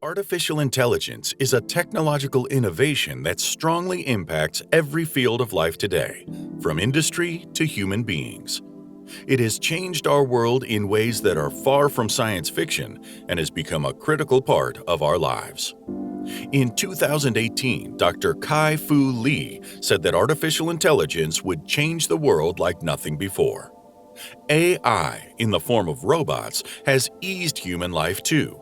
Artificial intelligence is a technological innovation that strongly impacts every field of life today, from industry to human beings. It has changed our world in ways that are far from science fiction and has become a critical part of our lives. In 2018, Dr. Kai-Fu Lee said that artificial intelligence would change the world like nothing before. AI, in the form of robots, has eased human life too.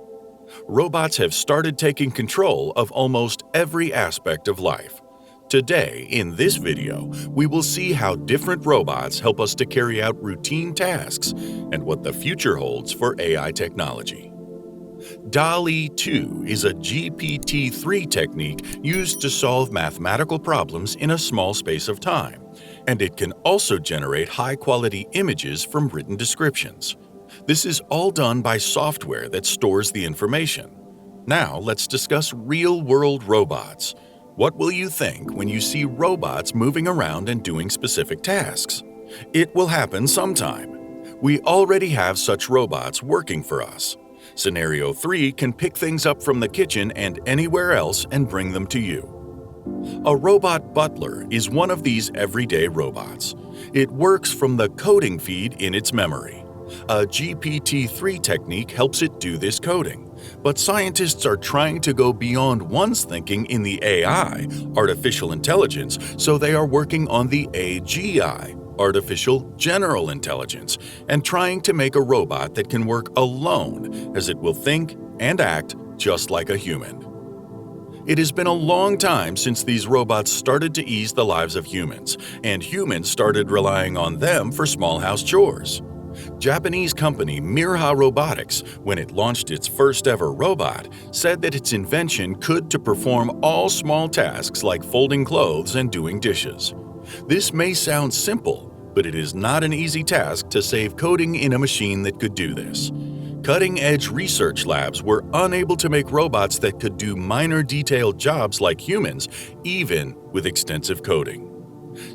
Robots have started taking control of almost every aspect of life. Today, in this video, we will see how different robots help us to carry out routine tasks and what the future holds for AI technology. Dalle 2 is a GPT-3 technique used to solve mathematical problems in a small space of time, and it can also generate high-quality images from written descriptions. This is all done by software that stores the information. Now let's discuss real-world robots. What will you think when you see robots moving around and doing specific tasks? It will happen sometime. We already have such robots working for us. Scenario 3 can pick things up from the kitchen and anywhere else and bring them to you. A robot Butler is one of these everyday robots. It works from the coding feed in its memory. A GPT-3 technique helps it do this coding, but scientists are trying to go beyond one's thinking in the AI, artificial intelligence, so they are working on the AGI, artificial general intelligence, and trying to make a robot that can work alone, as it will think and act just like a human. It has been a long time since these robots started to ease the lives of humans, and humans started relying on them for small house chores. Japanese company Mirha Robotics, when it launched its first ever robot, said that its invention could to perform all small tasks like folding clothes and doing dishes. This may sound simple, but it is not an easy task to save coding in a machine that could do this. Cutting-edge research labs were unable to make robots that could do minor detailed jobs like humans, even with extensive coding.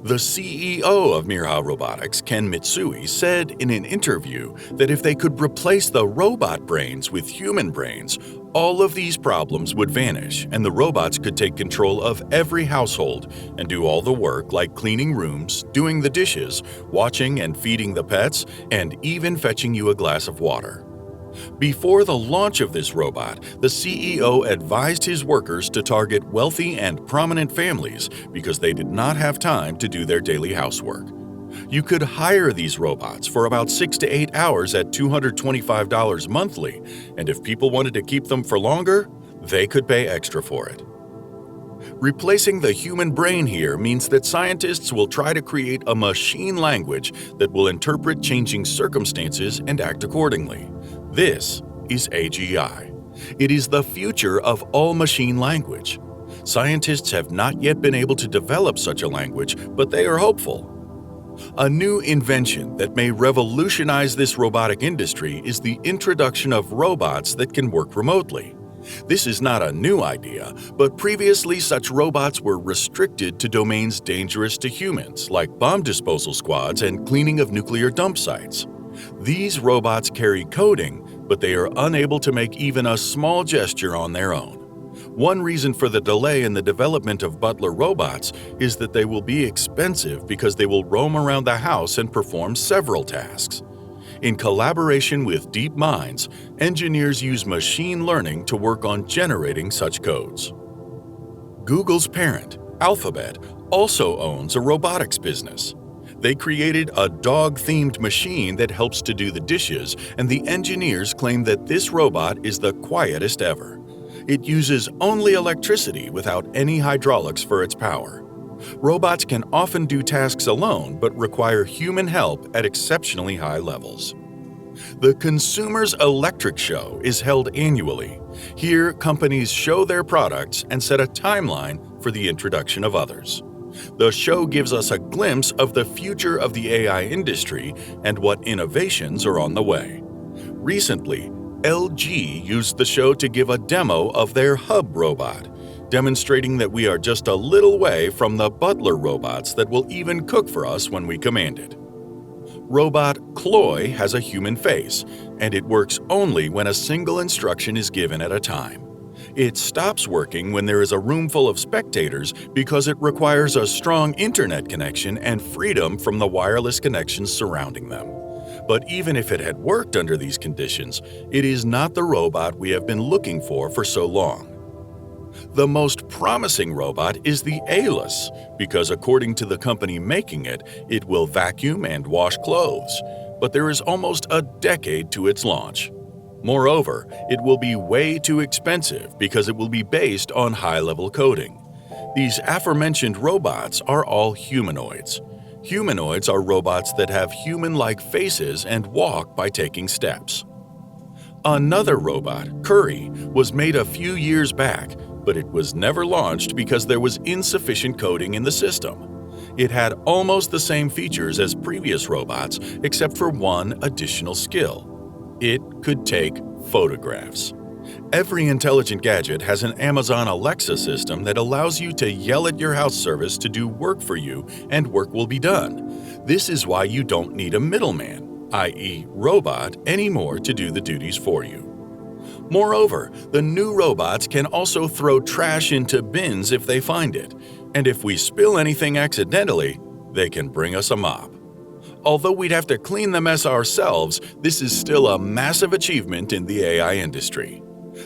The CEO of Mirha Robotics, Ken Mitsui, said in an interview that if they could replace the robot brains with human brains, all of these problems would vanish and the robots could take control of every household and do all the work like cleaning rooms, doing the dishes, watching and feeding the pets, and even fetching you a glass of water. Before the launch of this robot, the CEO advised his workers to target wealthy and prominent families because they did not have time to do their daily housework. You could hire these robots for about 6 to 8 hours at $225 monthly, and if people wanted to keep them for longer, they could pay extra for it. Replacing the human brain here means that scientists will try to create a machine language that will interpret changing circumstances and act accordingly. This is AGI. It is the future of all machine language. Scientists have not yet been able to develop such a language, but they are hopeful. A new invention that may revolutionize this robotic industry is the introduction of robots that can work remotely. This is not a new idea, but previously such robots were restricted to domains dangerous to humans, like bomb disposal squads and cleaning of nuclear dump sites. These robots carry coding, but they are unable to make even a small gesture on their own. One reason for the delay in the development of Butler robots is that they will be expensive because they will roam around the house and perform several tasks. In collaboration with DeepMinds, engineers use machine learning to work on generating such codes. Google's parent, Alphabet, also owns a robotics business. They created a dog-themed machine that helps to do the dishes, and the engineers claim that this robot is the quietest ever. It uses only electricity without any hydraulics for its power. Robots can often do tasks alone but require human help at exceptionally high levels. The Consumer's Electric Show is held annually. Here, companies show their products and set a timeline for the introduction of others. The show gives us a glimpse of the future of the AI industry and what innovations are on the way. Recently, LG used the show to give a demo of their Hub robot, demonstrating that we are just a little way from the Butler robots that will even cook for us when we command it. Robot Cloy has a human face, and it works only when a single instruction is given at a time. It stops working when there is a room full of spectators because it requires a strong internet connection and freedom from the wireless connections surrounding them. But even if it had worked under these conditions, it is not the robot we have been looking for so long. The most promising robot is the Dalle, because according to the company making it, it will vacuum and wash clothes, but there is almost a decade to its launch. Moreover, it will be way too expensive because it will be based on high-level coding. These aforementioned robots are all humanoids. Humanoids are robots that have human-like faces and walk by taking steps. Another robot, Curry, was made a few years back, but it was never launched because there was insufficient coding in the system. It had almost the same features as previous robots, except for one additional skill. It could take photographs. Every intelligent gadget has an Amazon Alexa system that allows you to yell at your house service to do work for you, and work will be done. This is why you don't need a middleman, i.e. robot, anymore to do the duties for you. Moreover, the new robots can also throw trash into bins if they find it, and if we spill anything accidentally, they can bring us a mop. Although we'd have to clean the mess ourselves, this is still a massive achievement in the AI industry.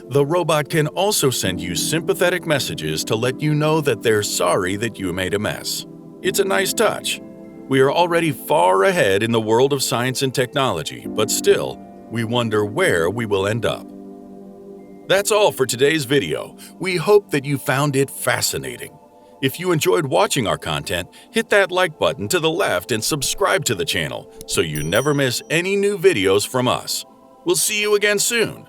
The robot can also send you sympathetic messages to let you know that they're sorry that you made a mess. It's a nice touch. We are already far ahead in the world of science and technology, but still, we wonder where we will end up. That's all for today's video. We hope that you found it fascinating. If you enjoyed watching our content, hit that like button to the left and subscribe to the channel so you never miss any new videos from us. We'll see you again soon.